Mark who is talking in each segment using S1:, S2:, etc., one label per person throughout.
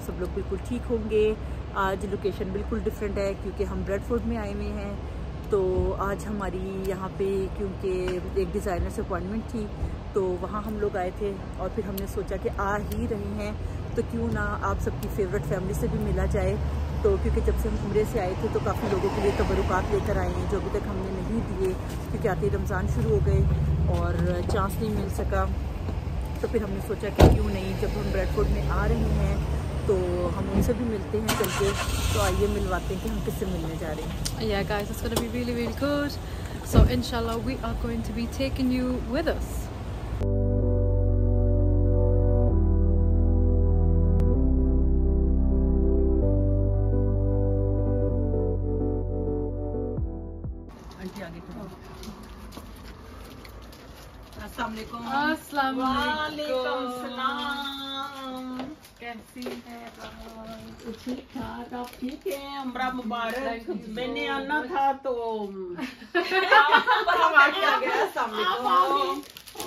S1: आप सब लोग बिल्कुल ठीक होंगे। आज लोकेशन बिल्कुल डिफरेंट है क्योंकि हम ब्रेडफोर्ड में आए हुए हैं। तो आज हमारी यहाँ पे क्योंकि एक डिज़ाइनर से अपॉइंटमेंट थी तो वहाँ हम लोग आए थे और फिर हमने सोचा कि आ ही रहे हैं तो क्यों ना आप सबकी फेवरेट फैमिली से भी मिला जाए। तो क्योंकि जब से हम उम्रे से आए थे तो काफ़ी लोगों के लिए तबरुकात लेकर आए हैं जो अभी तक हमने नहीं दिए क्योंकि आते ही रमज़ान शुरू हो गए और चांस नहीं मिल सका। तो फिर हमने सोचा कि क्यों नहीं, जब हम ब्रेडफोर्ड में आ रहे हैं तो हम उनसे भी मिलते हैं चल के। तो आइए मिलवाते हैं कि हम किससे मिलने जा रहे हैं।
S2: Yeah guys, it's going to be really really good. So inshallah we are going to be taking you with us. अस्सलाम वालेकुम सलाम। कैसी है?
S3: ठीक ठाक, आप ठीक है? उम्रा मुबारक। मैंने आना था तो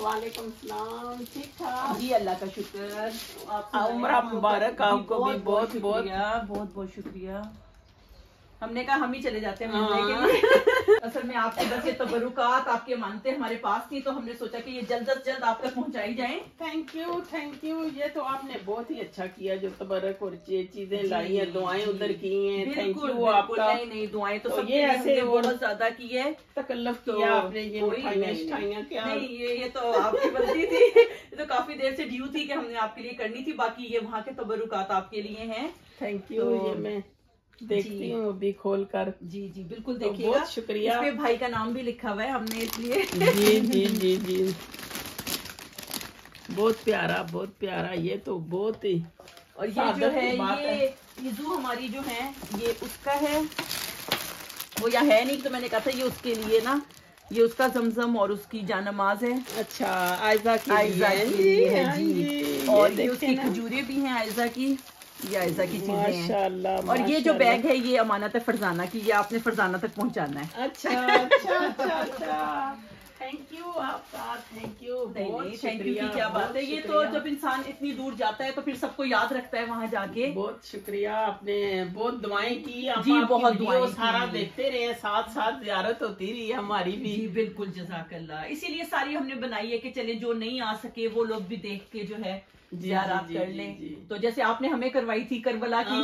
S3: वालेकुम सलाम। ठीक ठाक
S1: जी, अल्लाह का शुक्र।
S3: उम्रा मुबारक आपको भी। बहुत
S1: बहुत शुक्रिया। हमने कहा हम ही चले जाते हैं मिलने के लिए। असल में आपके बस ये तबरुकात आपके मानते हमारे पास थी तो हमने सोचा कि ये जल्द से जल्द आप तक पहुंचाई जाएं।
S3: Thank you. ये तो आपने बहुत ही अच्छा किया जो तबरक और चीजें लाई हैं, दुआएं उधर की हैं। थैंक यू आपका।
S1: नहीं दुआएं तो सब
S3: ये ऐसे
S1: बहुत ज्यादा की है,
S3: तकल्लुफ किया आपने। ये मिठाइयाँ क्या
S1: नहीं, ये तो आपकी गलती थी। ये तो काफी देर से ड्यू थी कि हमने आपके लिए करनी थी। बाकी ये वहाँ के तबरुकात आपके लिए हैं।
S3: Thank you. ये मैं देखती हूँ अभी खोल कर।
S1: जी बिल्कुल देखिएगा।
S3: बहुत शुक्रिया।
S1: इस पे भाई का नाम भी लिखा हुआ है हमने इसलिए।
S3: जी बहुत प्यारा। ये तो बहुत ही।
S1: और ये जो है ये जो हमारी जो है ये उसका है, वो या है नहीं तो मैंने कहा था ये उसके लिए ना, ये उसका जमजम और उसकी जानमाज है।
S3: अच्छा, आयजा की
S1: है जी। और ये उसकी खजूरें भी हैं आयजा की, ये आयजा की चीजें हैं।
S3: माशाल्लाह।
S1: और ये जो बैग है ये अमानत है फरजाना की, ये आपने फरजाना तक पहुंचाना है।
S3: अच्छा। थैंक यू आपका। Thank you.
S1: थैंक यू की क्या बात है। ये तो जब इंसान इतनी दूर जाता है तो फिर सबको याद रखता है वहाँ जाके।
S3: बहुत शुक्रिया। आपने बहुत दुआएं की
S1: जी, बहुत दुआएं
S3: सारा देखते रहे, साथ जियारत होती रही हमारी भी।
S1: जी बिल्कुल, जज़ाकल्लाह। इसीलिए सारी हमने बनाई है कि चले जो नहीं आ सके वो लोग भी देख के जो है ज़ियारत कर लें। तो जैसे आपने हमें करवाई थी करबला की।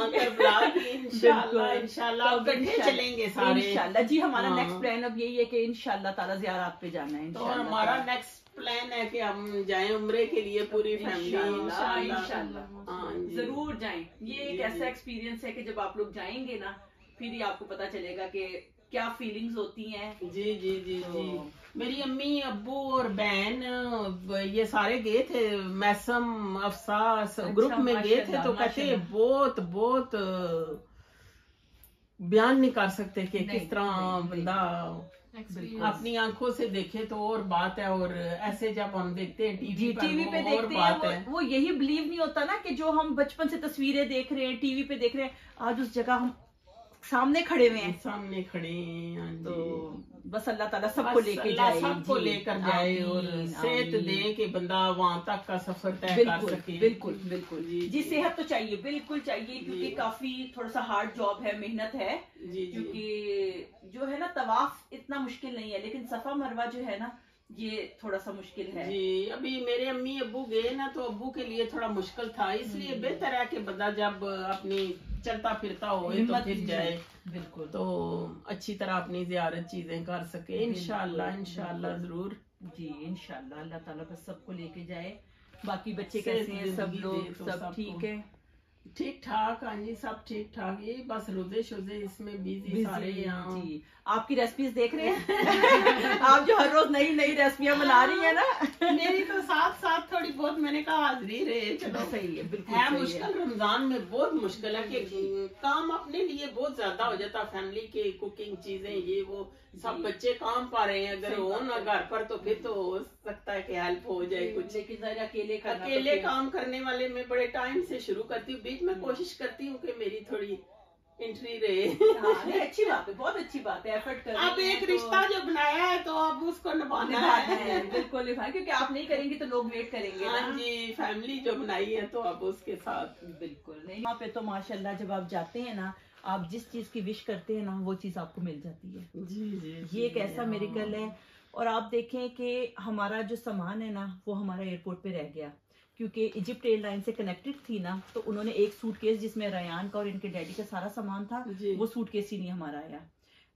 S3: इंशाल्लाह चलेंगे सारे
S1: इंशाल्लाह। जी हमारा नेक्स्ट प्लान अब यही है कि इंशाल्लाह ताला ज़ियारत पे जाना है।
S3: तो हमारा नेक्स्ट प्लान है कि हम जाएं उम्रे के लिए पूरी फैमिली।
S1: इंशाल्लाह जरूर जाएं। ये एक ऐसा एक्सपीरियंस है कि जब आप लोग जाएंगे ना फिर ही आपको पता चलेगा कि क्या फीलिंग्स होती हैं।
S3: जी। मेरी अम्मी अब्बू और बहन ये सारे गए थे, मैसम अफसास ग्रुप में गए थे। तो कहते बहुत बयान नहीं कर सकते कि किस तरह बंदा अपनी आंखों से देखे तो और बात है, और ऐसे जब हम देखते हैं टीवी पे देखते हैं
S1: वो यही बिलीव नहीं होता ना कि जो हम बचपन से तस्वीरें देख रहे हैं टीवी पे देख रहे हैं, आज उस जगह हम सामने खड़े हुए हैं। तो बस अल्लाह ताला सबको लेके जाए,
S3: सबको लेकर जाए और सेहत दे कि बंदा वहाँ तक का सफर तय कर सके।
S1: बिल्कुल जी सेहत तो चाहिए, बिल्कुल चाहिए क्योंकि काफी थोड़ा सा हार्ड जॉब है, मेहनत है। क्योंकि जो है ना तवाफ इतना मुश्किल नहीं है लेकिन सफा मरवा जो है ना ये थोड़ा सा मुश्किल है।
S3: जी अभी मेरे अम्मी अब्बू गए ना तो अब्बू के लिए थोड़ा मुश्किल था, इसलिए बेहतर है कि बंदा जब अपनी चलता फिरता हो तो फिर जाए।
S1: बिल्कुल।
S3: तो अच्छी तरह अपनी ज़ियारत चीजें कर सके। इंशाल्लाह जरूर।
S1: जी इंशाल्लाह अल्लाह ताला बस सबको लेके जाए। बाकी बच्चे कैसे हैं? सब लोग सब ठीक है?
S3: ठीक ठाक। हाँ जी सब ठीक ठाक। ये बस रोजे शोजे इसमें बिजी सारे यहाँ।
S1: जी आपकी रेसिपीज देख रहे हैं। आप जो हर रोज नई रेसिपियां बना रही है ना।
S3: मेरी तो साथ थोड़ी बहुत मैंने कहा हाजिरी रहे। चलो
S1: सही है, बिल्कुल
S3: है मुश्किल। रमजान में बहुत मुश्किल है कि काम अपने लिए बहुत ज्यादा हो जाता, फैमिली के कुकिंग चीजें ये वो सब बच्चे काम पा रहे हैं। अगर हो ना घर पर तो फिर तो हो सकता है कि हेल्प हो जाए कुछ।
S1: लेकिन
S3: अकेले काम करने वाले मैं बड़े टाइम से शुरू करती हूँ, बीच में कोशिश करती हूँ कि मेरी थोड़ी एंट्री रहे।
S1: हाँ, नहीं, अच्छी बात है, बहुत अच्छी बात है, एफर्ट कर
S3: अब एक रिश्ता जो बनाया है तो अब उसको निभाना है।
S1: बिल्कुल निभाए, क्योंकि आप नहीं करेंगे तो लोग वेट करेंगे।
S3: हाँ जी, फैमिली जो बनाई है तो अब उसके साथ
S1: बिल्कुल नहीं। यहाँ पे तो माशाल्लाह जब आप जाते हैं ना, आप जिस चीज की विश करते हैं ना वो चीज आपको मिल जाती है।
S3: जी
S1: ये एक ऐसा मिरेकल है। और आप देखें कि हमारा जो सामान है ना वो हमारा एयरपोर्ट पे रह गया, क्योंकि इजिप्ट एयरलाइन से कनेक्टेड थी ना, तो उन्होंने एक सूटकेस जिसमें रयान का और इनके डैडी का सारा सामान था, वो सूटकेस ही नहीं हमारा आया।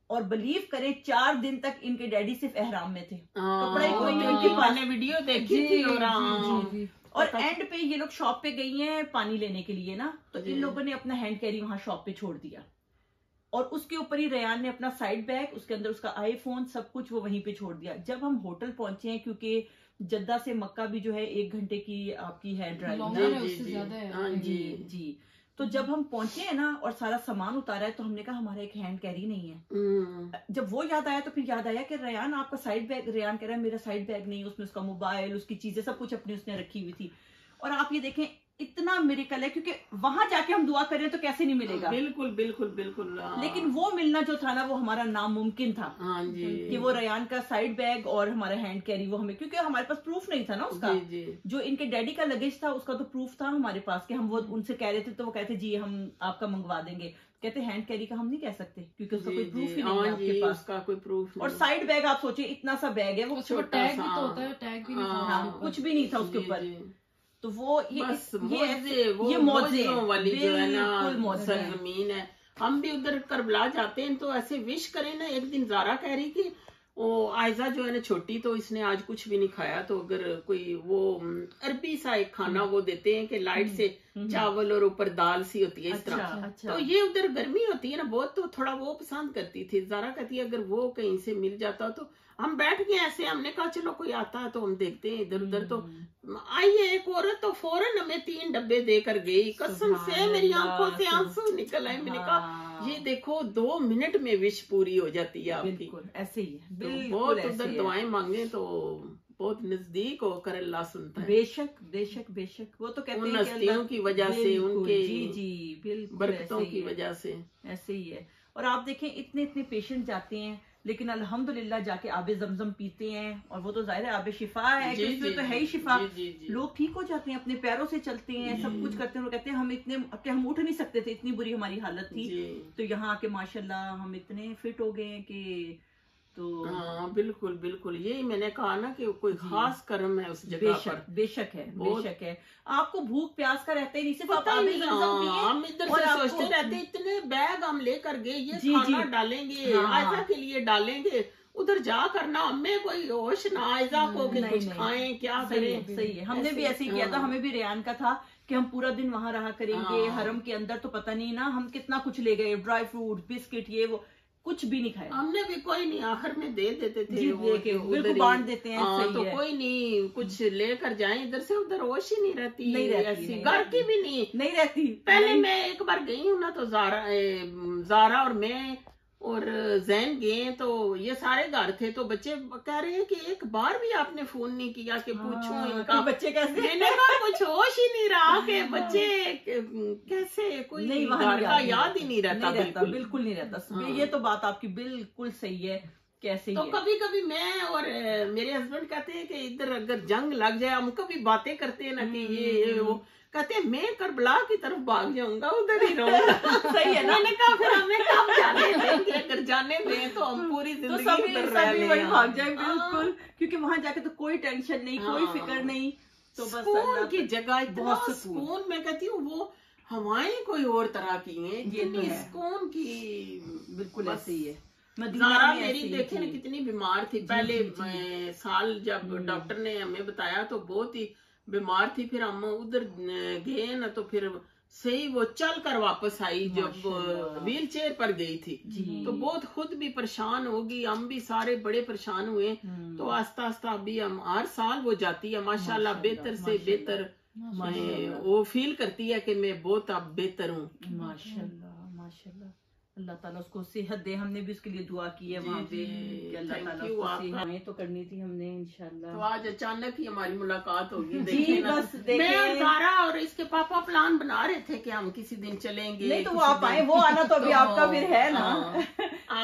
S1: और बिलीव करें 4 दिन तक इनके डैडी सिर्फ एहराम में थे, कपड़ा ही कोई नहीं उनके पास।
S3: वीडियो देखी थी।
S1: और एंड पे ये लोग शॉप पे गई हैं पानी लेने के लिए ना, तो इन लोगों ने अपना हैंड कैरी वहां शॉप पे छोड़ दिया, और उसके ऊपर ही रयान ने अपना साइड बैग, उसके अंदर उसका आईफोन, सब कुछ वो वहीं पे छोड़ दिया। जब हम होटल पहुंचे हैं, क्योंकि जद्दा से मक्का भी जो है 1 घंटे की आपकी है ड्राइव जी, तो जब हम पहुंचे हैं ना और सारा सामान उतारा है, तो हमने कहा हमारा एक हैंड कैरी नहीं है। जब वो याद आया तो फिर याद आया कि रयान आपका साइड बैग, रयान कह रहा है मेरा साइड बैग नहीं, उसमें उसका मोबाइल, उसकी चीजें सब कुछ अपनी उसने रखी हुई थी। और आप ये देखें इतना मिरेकल है, क्योंकि वहां जाके हम दुआ करें तो कैसे नहीं मिलेगा।
S3: बिल्कुल बिल्कुल बिल्कुल।
S1: लेकिन वो मिलना जो था ना वो हमारा नामुमकिन था।
S3: हाँ जी,
S1: कि वो रयान का साइड बैग और हमारा हैंड कैरी वो हमें, क्योंकि हमारे पास प्रूफ नहीं था ना उसका।
S3: जी।
S1: जो इनके डैडी का लगेज था उसका तो प्रूफ था हमारे पास कि हम वो उनसे कह रहे थे, तो वो कहते जी हम आपका मंगवा देंगे। कहते हैंड कैरी का हम नहीं कह सकते क्योंकि उसका कोई प्रूफ ही नहीं है आपके पास।
S3: उसका कोई प्रूफ नहीं।
S1: और साइड बैग आप सोचिए इतना सा बैग है, वो
S2: टैग भी तो होता है, टैग भी नहीं था,
S1: कुछ भी नहीं था उसके ऊपर। तो वो ये
S3: मौजियों वाली जो है ना सरजमीन है। हम भी उधर करबला जाते हैं तो ऐसे विश करें ना। एक दिन ज़ारा कह रही कि वो आयजा जो है ना छोटी, तो इसने आज कुछ भी नहीं खाया, तो अगर कोई वो अरबी सा एक खाना वो देते हैं कि लाइट से चावल और ऊपर दाल सी होती है इस तरह। तो ये उधर गर्मी होती है ना बहुत, तो थोड़ा वो पसंद करती थी। ज़ारा कहती है अगर वो कहीं से मिल जाता तो हम बैठ गए ऐसे, हमने कहा चलो कोई आता है तो हम देखते हैं इधर उधर। तो आई एक औरत तो फौरन हमें 3 डब्बे देकर गई, कसम से मेरी आंखों से आंसू निकल आए। मैंने कहा ये देखो 2 मिनट में विश पूरी हो जाती है आपकी।
S1: ऐसे ही है,
S3: तो बहुत उधर दुआएं मांगे तो बहुत नजदीक होकर अल्लाह सुनता है।
S1: बेशक बेशक बेशक। वो तो कहते हैं
S3: हस्तियों की वजह से, उनके
S1: जी बिल्कुल
S3: बरकतों की वजह से
S1: ऐसे ही है। और आप देखें इतने पेशेंट जाते हैं, लेकिन अल्हम्दुलिल्लाह जाके आबे जमजम पीते हैं, और वो तो जाहिर है आबे शिफा है, उसमें तो है ही शिफा। लोग ठीक हो जाते हैं, अपने पैरों से चलते हैं, सब कुछ करते हैं। वो कहते हैं हम इतने कि हम उठ नहीं सकते थे, इतनी बुरी हमारी हालत थी। तो यहाँ आके माशाल्लाह हम इतने फिट हो गए कि तो
S3: हाँ बिल्कुल बिल्कुल। यही मैंने कहा ना कि कोई खास कर्म है उस जगह पर।
S1: बेशक है बेशक है। आपको भूख प्यास का रहता ही नहीं, सिर्फ आप
S3: हम इधर से सोचते रहते इतने बैग हम लेकर गए, ये खाना डालेंगे आयजा के लिए डालेंगे, उधर जा करना हमें कोई होश ना आयजा को कि कुछ खाएं क्या करें।
S1: सही है, हमने भी ऐसे ही किया था। हमें भी रेयान का था कि हम पूरा दिन वहां रहा करेंगे। हरम के अंदर तो पता नहीं ना हम कितना कुछ ले गए, ड्राई फ्रूट बिस्किट ये वो, कुछ भी नहीं खाया
S3: हमने भी। कोई नहीं, आखिर में दे देते थे,
S1: बिल्कुल बांट देते हैं। सही
S3: तो कोई नहीं कुछ लेकर जाए इधर से उधर, होश ही नहीं रहती, घर की भी नहीं रहती। पहले मैं एक बार गई हूँ ना, तो ज़ारा और मैं और जैन गए, तो ये सारे घर थे। तो बच्चे कह रहे हैं कि एक बार भी आपने फोन नहीं किया कि पूछूं इनका
S1: बच्चे कैसे।
S3: मैंने कहा कुछ होश ही नहीं रहा कि बच्चे कैसे, कोई नहीं घर का याद ही नहीं रहता।
S1: बिल्कुल नहीं रहता। ये तो बात आपकी बिल्कुल सही है। कैसे
S3: तो कभी कभी मैं और मेरे हस्बैंड कहते हैं कि इधर अगर जंग लग जाए, हम कभी बातें करते हैं ना कि ये वो, कहते हैं मैं करबला की तरफ भाग जाऊंगा, उधर ही रहूंगा।
S1: सही है ना।
S3: मैंने कहा फिर हमें कब जाने देंगे, अगर जाने दें तो हम पूरी जिंदगी उधर
S1: वही भाग जाए। बिल्कुल, क्योंकि वहां जाके तो कोई टेंशन नहीं, कोई फिक्र नहीं। तो बस
S3: सुकून की जगह, बहुत सुकून। मैं कहती हूँ वो हवाएं कोई और तरह की हैं, इतनी सुकून की।
S1: बिल्कुल ऐसे ही है।
S3: ज़ारा मेरी देखे ना कितनी बीमार थी पहले साल, जब डॉक्टर ने हमें बताया तो बहुत ही बीमार थी। फिर हम उधर गए ना, तो फिर सही वो चल कर वापस आई, जब व्हील चेयर पर गई थी। तो बहुत खुद भी परेशान होगी, हम भी सारे बड़े परेशान हुए। तो आस्ता आस्ता अभी हम हर साल वो जाती है माशाल्लाह, बेहतर से बेहतर वो फील करती है कि मैं बहुत अब बेहतर हूँ।
S1: माशाल्लाह माशाल्लाह। अल्लाह ताला उसको सेहत दे। हमने भी उसके लिए दुआ की है वहाँ पे कि अल्लाह ताला उसको सेहत तो करनी थी हमने इंशाल्लाह।
S3: तो आज अचानक ही हमारी मुलाकात होगी।
S1: जी बस
S3: मैं और ज़ारा और इसके पापा प्लान बना रहे थे कि हम किसी दिन चलेंगे।
S1: नहीं तो वो आप आए, वो आना तो अभी आपका फिर है ना,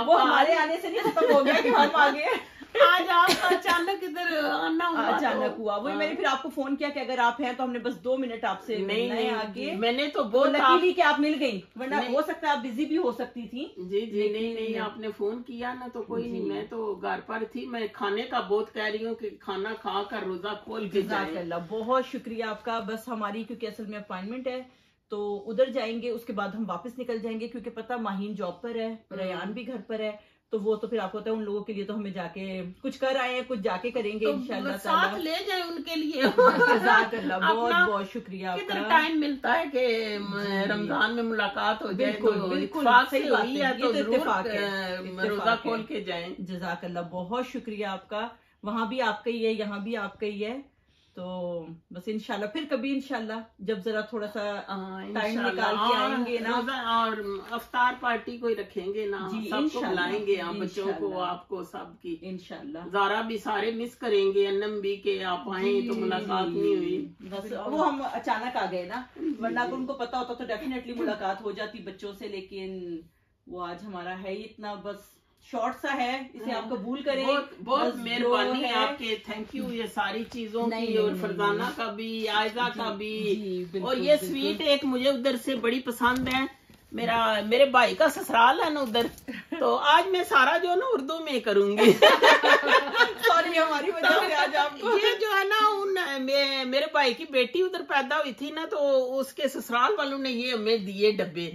S1: वो हमारे आने से नहीं खत्म हो गया कि हम आ गए।
S3: आज आपका अचानक इधर आना हुआ,
S1: अचानक हुआ। वही मैंने फिर आपको फोन किया कि अगर आप हैं तो हमने बस 2 मिनट आपसे
S3: नहीं
S1: आगे।
S3: मैंने तो बहुत
S1: लकीली कि आप मिल गई, वरना हो सकता है आप बिजी भी हो सकती थी।
S3: जी जी नहीं आपने फोन किया ना तो कोई नहीं, मैं तो घर पर थी। मैं खाने का बहुत कह रही हूँ कि खाना खा कर रोजा खोल के जाए।
S1: बहुत शुक्रिया आपका। बस हमारी क्योंकि असल में अपॉइंटमेंट है तो उधर जाएंगे, उसके बाद हम वापस निकल जाएंगे क्योंकि पता माहीन जॉब पर है, रयान भी घर पर है, तो वो तो फिर आपको पता है उन लोगों के लिए तो हमें जाके कुछ कर आए हैं, कुछ जाके करेंगे तो इंशाल्लाह
S3: साथ ले जाए उनके लिए।
S1: बहुत बहुत शुक्रिया।
S3: कितना टाइम मिलता है कि रमजान में मुलाकात हो जाए, तो सही बात है, तो जरूर रोजा खोल के जाएं।
S1: जज़ाकल्लाह, बहुत शुक्रिया आपका। वहाँ भी आपका ही है, यहाँ भी आपका ही है। तो बस इंशाल्लाह फिर कभी इंशाल्लाह जब जरा थोड़ा सा टाइम निकाल के आएंगे ना,
S3: और अफ्तार पार्टी कोई रखेंगे ना, सबको बुलाएंगे, हम बच्चों को, आपको, सबकी इंशाल्लाह। ज़ारा भी सारे मिस करेंगे, अन्नम भी के आप आए तो मुलाकात नहीं हुई।
S1: बस वो हम अचानक आ गए ना, वरना अगर उनको पता होता तो डेफिनेटली मुलाकात हो जाती बच्चों से, लेकिन वो आज हमारा है ही इतना बस शॉर्ट सा है, इसे आप कबूल करें।
S3: बहुत मेहरबानी है आपके, थैंक यू ये सारी चीजों की, और फरजाना का भी, आयजा का भी। और ये स्वीट एक मुझे उधर से बड़ी पसंद है, मेरे भाई का ससुराल है ना उधर, तो आज मैं सारा जो ना उर्दू में करूंगी।
S1: सॉरी हमारी वजह से आज आपको।
S3: ये जो है ना मेरे भाई की बेटी उधर पैदा हुई थी ना, तो उसके ससुराल वालों ने ये हमें दिए डब्बे,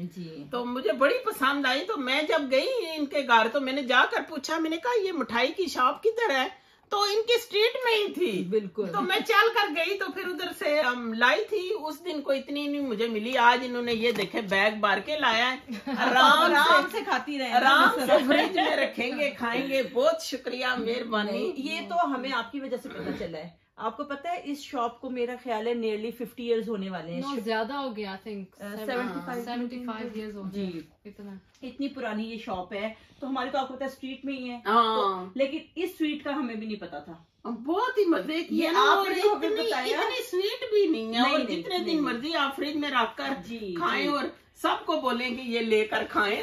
S3: तो मुझे बड़ी पसंद आई। तो मैं जब गई इनके घर तो मैंने जाकर पूछा, मैंने कहा ये मिठाई की शॉप किधर है, तो इनकी स्ट्रीट में ही थी
S1: बिल्कुल।
S3: तो मैं चल कर गई, तो फिर उधर से हम लाई थी। उस दिन को इतनी नहीं मुझे मिली, आज इन्होंने ये देखे बैग बार के लाया है,
S1: आराम से खाती रहे,
S3: आराम से फ्रिज में रखेंगे, खाएंगे। बहुत शुक्रिया, मेहरबानी।
S1: ये तो हमें आपकी वजह से पता चला है। आपको पता है इस शॉप को मेरा ख्याल है नियरली 50 इयर्स होने वाले हैं।
S2: no, ज्यादा हो गया, आई थिंक 75 इयर्स हो
S1: जी, इतनी पुरानी ये शॉप है। तो हमारी तो आपको पता है स्ट्रीट में ही है, तो, लेकिन इस स्वीट का हमें भी नहीं पता था।
S3: बहुत ही मजे किए ना, और इतनी स्वीट भी नहीं है, और जितने दिन मर्जी आप फ्रिज में रख कर खाएं, और सबको बोलेंगे ये लेकर खाएं।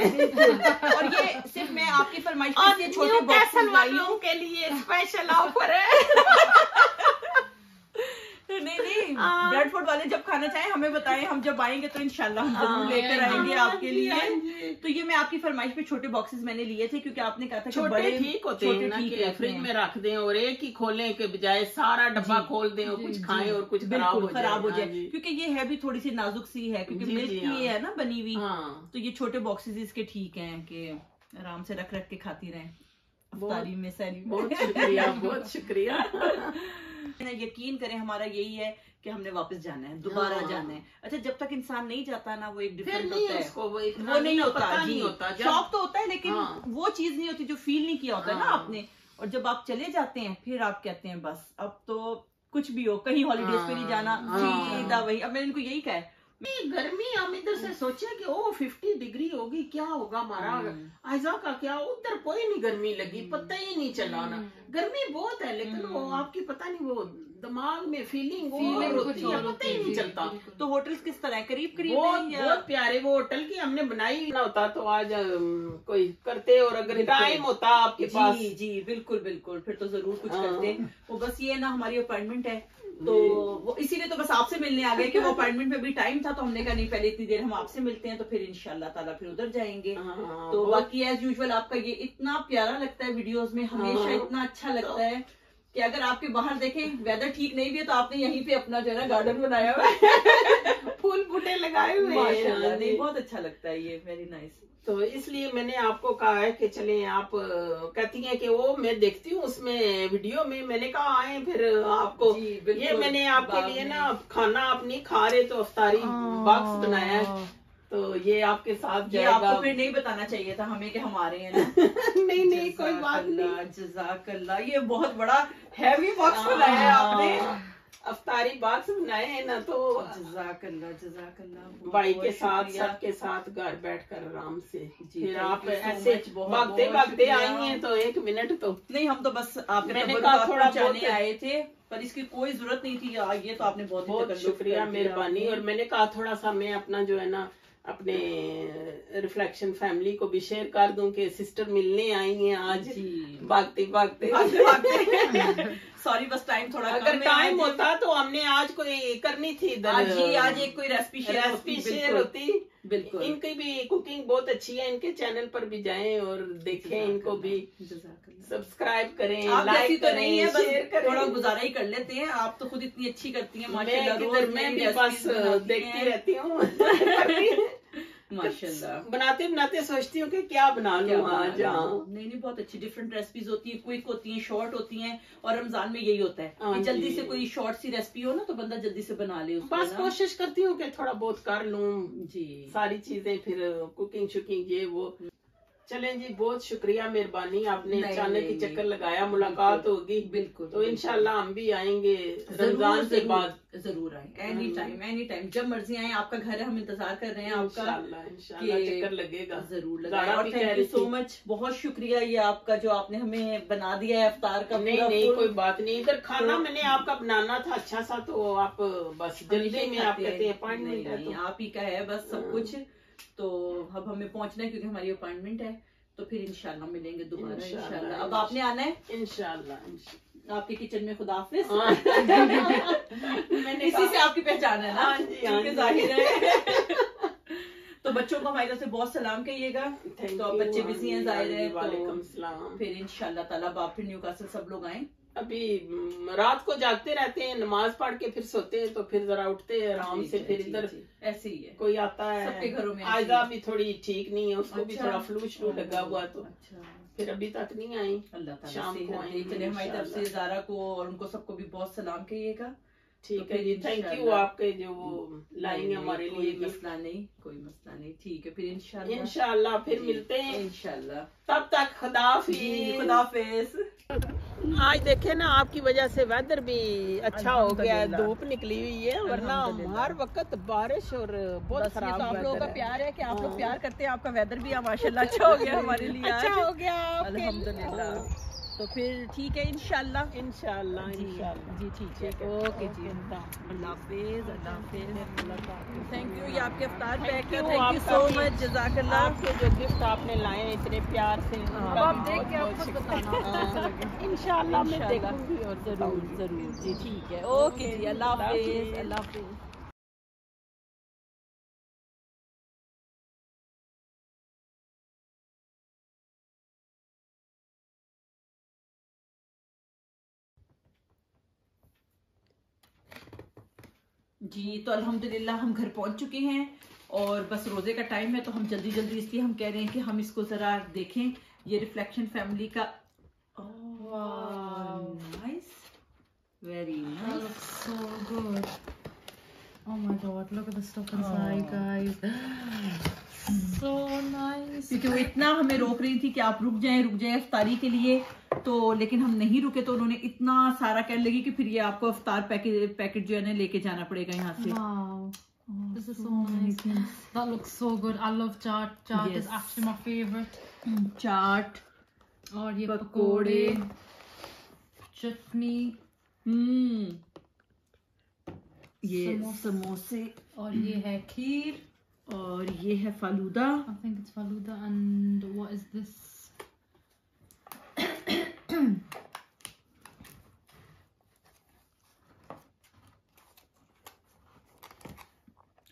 S1: और ये सिर्फ मैं आपकी फरमाइश पे ये छोटे बॉक्स
S3: वालों के लिए स्पेशल ऑफर है।
S1: नहीं ब्रेडफोर्ड वाले जब खाना चाहें हमें बताएं, हम जब आएंगे तो इंशाल्लाह हम जरूर लेकर आएंगे आपके लिए। तो ये मैं आपकी फरमाइश पे छोटे बॉक्सेस मैंने लिए थे, क्योंकि आपने कहा था कि
S3: बड़े ठीक होते हैं, फ्रिज में रख दें और एक ही खोलने के बजाय सारा डब्बा खोल दें और कुछ खाएं और कुछ खराब हो जाए, क्योंकि ये है भी थोड़ी सी नाजुक सी है, क्योंकि मिल्क की है ना बनी हुई। तो ये छोटे बॉक्सेस इसके ठीक है कि आराम से रख रख के खाती रहें अफ्तारी में, सैरी में। बहुत शुक्रिया, बहुत शुक्रिया। यकीन करें हमारा यही है कि हमने वापस जाना है, दोबारा जाना है। अच्छा, जब तक इंसान नहीं जाता ना, वो एक डिफरेंट होता है, वो नहीं होता। शौक तो होता है लेकिन वो चीज नहीं होती जो फील नहीं किया होता है ना आपने। और जब आप चले जाते हैं फिर आप कहते हैं बस अब तो कुछ भी हो, कहीं हॉलीडेज पे नहीं जाना, सीधा वही। अब मैंने इनको यही कहा है, गर्मी हम इधर से सोचे कि ओ 50 डिग्री होगी, क्या होगा हमारा आयजा का, क्या उधर कोई नहीं गर्मी लगी, पता ही नहीं चला ना। गर्मी बहुत है, लेकिन वो आपकी पता नहीं वो दिमाग में फीलिंग होती है, पता ही नहीं चलता। तो होटल्स किस तरह है, करीब करीब बहुत प्यारे। वो होटल की हमने बनाई ना होता तो आज कोई करते, और अगर टाइम होता आपके पास। जी बिल्कुल बिल्कुल, फिर तो जरूर कुछ करते। वो बस ये ना हमारी अपॉइंटमेंट है, तो वो इसीलिए तो बस आपसे मिलने आ गए कि वो अपॉइंटमेंट में भी टाइम था, तो हमने कहा नहीं पहले इतनी देर हम आपसे मिलते हैं, तो फिर इंशाल्लाह ताला फिर उधर जाएंगे। तो बाकी एज यूजुअल आपका ये इतना प्यारा लगता है वीडियोस में, हमेशा इतना अच्छा लगता है कि अगर आपके बाहर देखें वेदर ठीक नहीं भी है तो आपने यहीं पे अपना जो है ना गार्डन बनाया हुआ है, फूल बूटे लगाए हुए हैं। नहीं बहुत अच्छा लगता है ये, वेरी नाइस। तो इसलिए मैंने आपको कहा है कि चले, आप कहती हैं कि वो मैं देखती हूँ उसमें वीडियो में, मैंने कहा आए फिर आपको ये मैंने आपके लिए ना खाना आप नहीं खा रहे तो अफ्तारी बॉक्स बनाया है, तो ये आपके साथ जाएगा। आपको फिर नहीं बताना चाहिए था हमें कि हम आ रहे हैं ना। नहीं कोई बात नहीं। जज़ाकल्लाह, ये बहुत बड़ा हैवी बॉक्स बनाया है आपने। अफ्तारी इफ्तारी बॉक्स बनाए हैं ना, तो
S1: जज़ाकल्लाह
S3: भाई के साथ सबके साथ घर बैठकर आराम से। फिर आप ऐसे भागते भागते आई हैं तो 1 मिनट तो
S1: नहीं, हम तो बस आपने
S3: मैंने कहा थोड़ा
S1: बहुत आए थे, पर इसकी कोई जरूरत नहीं थी। ये तो आपने बहुत
S3: शुक्रिया, मेहरबानी। और मैंने कहा थोड़ा सा मैं अपना जो है ना अपने रिफ्लेक्शन फैमिली को भी शेयर कर दूं कि सिस्टर मिलने आई हैं आज, भागते भागते।
S1: सॉरी, बस टाइम थोड़ा
S3: अगर टाइम होता तो हमने आज कोई करनी थी
S1: आज एक कोई रेसिपी
S3: शेयर होती।
S1: बिल्कुल,
S3: इनकी भी कुकिंग बहुत अच्छी है, इनके चैनल पर भी जाएं और देखें, इनको भी सब्सक्राइब करें, लाइक करें, शेयर करें।
S1: थोड़ा गुजारा ही कर लेते हैं, आप तो खुद इतनी अच्छी करती हैं माशाल्लाह।
S3: मैं भी बस देखती रहती हूँ
S1: माशाल्लाह।
S3: बनाते बनाते सोचती हूँ कि क्या बना लूं आज।
S1: नहीं, बहुत अच्छी डिफरेंट रेसिपीज होती है, क्विक होती हैं, शॉर्ट होती हैं। और रमजान में यही होता है कि जल्दी से कोई शॉर्ट सी रेसिपी हो ना तो बंदा जल्दी से बना ले उसको।
S3: बस कोशिश करती हूँ कि थोड़ा बहुत कर लूं जी सारी चीजें, फिर कुकिंग शुकिंग ये वो। चलें जी, बहुत शुक्रिया, मेहरबानी, आपने अचानक ही चक्कर लगाया, मुलाकात होगी।
S1: बिल्कुल,
S3: तो इंशाल्लाह हम भी आएंगे रमजान के बाद।
S1: जरूर आए, एनी टाइम जब मर्जी आए, आपका घर है, हम इंतजार कर रहे हैं आपका।
S3: इंशाल्लाह चक्कर लगेगा,
S1: जरूर लगेगा। और थैंक यू सो मच, बहुत शुक्रिया ये आपका जो आपने हमें बना दिया है इफ्तार का।
S3: नहीं कोई बात नहीं, इधर खाना मैंने आपका बनाना था अच्छा सा, तो आप बस जल्दी में आप कहते हैं अपॉइंटमेंट है तो
S1: आप ही का है बस सब कुछ। तो अब हमें पहुंचना है क्योंकि हमारी अपॉइंटमेंट है, तो फिर इंशाल्लाह मिलेंगे दोबारा इंशाल्लाह। अब आपने आना है इंशाल्लाह आपके किचन में। खुदा हाफिज। मैंने इसी से आपकी पहचान है ना, जाहिर है। तो बच्चों को हमारी तरफ से बहुत सलाम कहिएगा। तो अब बच्चे बिजी हैं जाहिर है, तो फिर इंशाल्लाह ताला आप फिर न्यूकासल सब लोग आए।
S3: अभी रात को जागते रहते हैं, नमाज पढ़ के फिर सोते हैं, तो फिर जरा उठते हैं आराम से। फिर इधर
S1: ऐसे ही है,
S3: कोई आता है
S1: सबके घरों में।
S3: आयदा भी थोड़ी ठीक नहीं है, उसको भी थोड़ा फ्लू लगा हुआ, तो फिर अभी तक नहीं आई।
S1: अल्लाह शाम को आई। चलिए हमारी तरफ से ज़ारा को और उनको सबको भी बहुत सलाम कहिएगा।
S3: ठीक है जी, थैंक यू आपके जो वो लाएंगे हमारे लिए।
S1: मसला नहीं, कोई मसला नहीं। ठीक है, फिर
S3: इंशाल्लाह फिर मिलते हैं इंशाल्लाह। तब तक खुदा हाफिज। आज देखे ना, आपकी वजह से वेदर भी अच्छा हो गया है, धूप निकली हुई है, वरना हर वक्त बारिश और बहुत खराब।
S1: आप लोगों का प्यार है कि आप लोग प्यार करते हैं, आपका वेदर भी माशाल्लाह अच्छा हो गया हमारे लिए।
S3: अच्छा हो गया
S1: अल्हम्दुलिल्लाह। तो फिर ठीक है इंशाल्लाह जी ठीक है, ओके जी, अल्लाह हाफिज। थैंक यू, ये आपके इफ्तार पैक है, थैंक यू सो मच, जज़ाकल्लाह।
S3: आपके जो गिफ्ट आपने लाए हैं इतने प्यार से,
S1: आप देख के आप खुद बताना।
S3: इंशाल्लाह मैं देखूंगी और
S1: जरूर जी ठीक है, ओके जी, अल्लाह हाफिज। जी तो अल्हम्दुलिल्लाह हम घर पहुंच चुके हैं और बस रोज़े का टाइम है, तो हम जल्दी इसलिए हम कह रहे हैं कि हम इसको ज़रा देखें। ये रिफ्लेक्शन फैमिली का nice, very nice,
S2: so good. Oh my god, look at the stuff inside, guys. So nice.
S1: क्योंकि वो इतना हमें रोक रही थी कि आप रुक जाएं इफ्तारी के लिए, तो लेकिन हम नहीं रुके, तो उन्होंने इतना सारा कहने लगी कि फिर ये आपको इफ्तार पैकेट जो है ना लेके जाना पड़ेगा यहाँ से।
S2: Wow. This is so nice. That looks so good. I love chaat. Chaat is actually my favorite.
S1: चाट
S2: और ये पकोड़े, चटनी,
S1: ये समोसे,
S2: और ये है खीर,
S1: और ये है falooda.
S2: I think it's faluda, and what is this?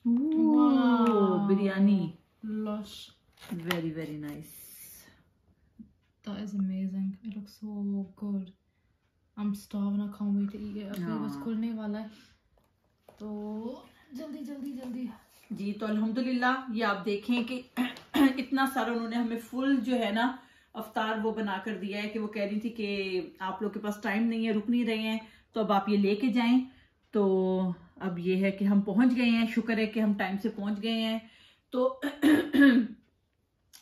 S1: Wow, biryani.
S2: Lush.
S1: Very, very nice.
S2: That is amazing. It looks so good. I'm starving. I can't wait to eat it. अभी बस खुलने वाला है, तो जल्दी
S1: जी। तो अल्हम्दुलिल्लाह ये आप देखें कि इतना सारा उन्होंने हमें फुल जो है ना अफ्तार वो बना कर दिया है कि वो कह रही थी कि आप लोग के पास टाइम नहीं है, रुक नहीं रहे हैं, तो अब आप ये लेके जाएं। तो अब ये है कि हम पहुंच गए हैं, शुक्र है कि हम टाइम से पहुंच गए हैं। तो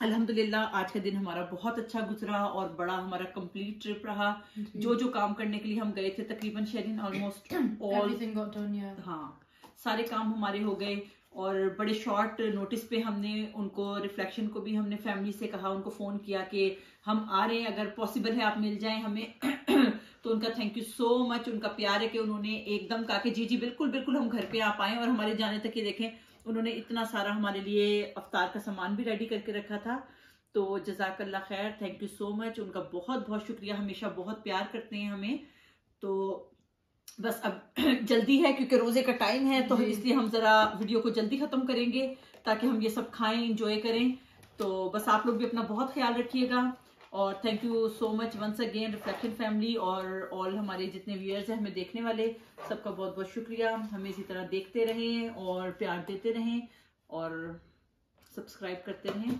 S1: अल्हम्दुलिल्लाह आज का दिन हमारा बहुत अच्छा गुजरा और बड़ा हमारा कंप्लीट ट्रिप रहा। जो जो काम करने के लिए हम गए थे तकरीबन शेरिन ऑलमोस्ट ऑल, हाँ सारे काम हमारे हो गए। और बड़े शॉर्ट नोटिस पे हमने उनको रिफ्लेक्शन को भी हमने फैमिली से कहा, उनको फ़ोन किया कि हम आ रहे हैं, अगर पॉसिबल है आप मिल जाएं हमें तो उनका थैंक यू सो मच, उनका प्यार है कि उन्होंने एकदम कहा कि जी जी बिल्कुल बिल्कुल हम घर पे आ पाए। और हमारे जाने तक ये देखें उन्होंने इतना सारा हमारे लिए अफ्तार का सामान भी रेडी करके रखा था। तो जज़ाकल्लाह खैर, थैंक यू सो मच, उनका बहुत बहुत शुक्रिया, हमेशा बहुत प्यार करते हैं हमें। तो बस अब जल्दी है क्योंकि रोजे का टाइम है, तो इसलिए हम जरा वीडियो को जल्दी खत्म करेंगे ताकि हम ये सब खाएं, इंजॉय करें। तो बस आप लोग भी अपना बहुत ख्याल रखिएगा और thank you so much once again reflection family और ऑल हमारे जितने व्यूअर्स हैं, हमें देखने वाले सबका बहुत बहुत शुक्रिया। हमें इसी तरह देखते रहें और प्यार देते रहें और सब्सक्राइब करते रहें।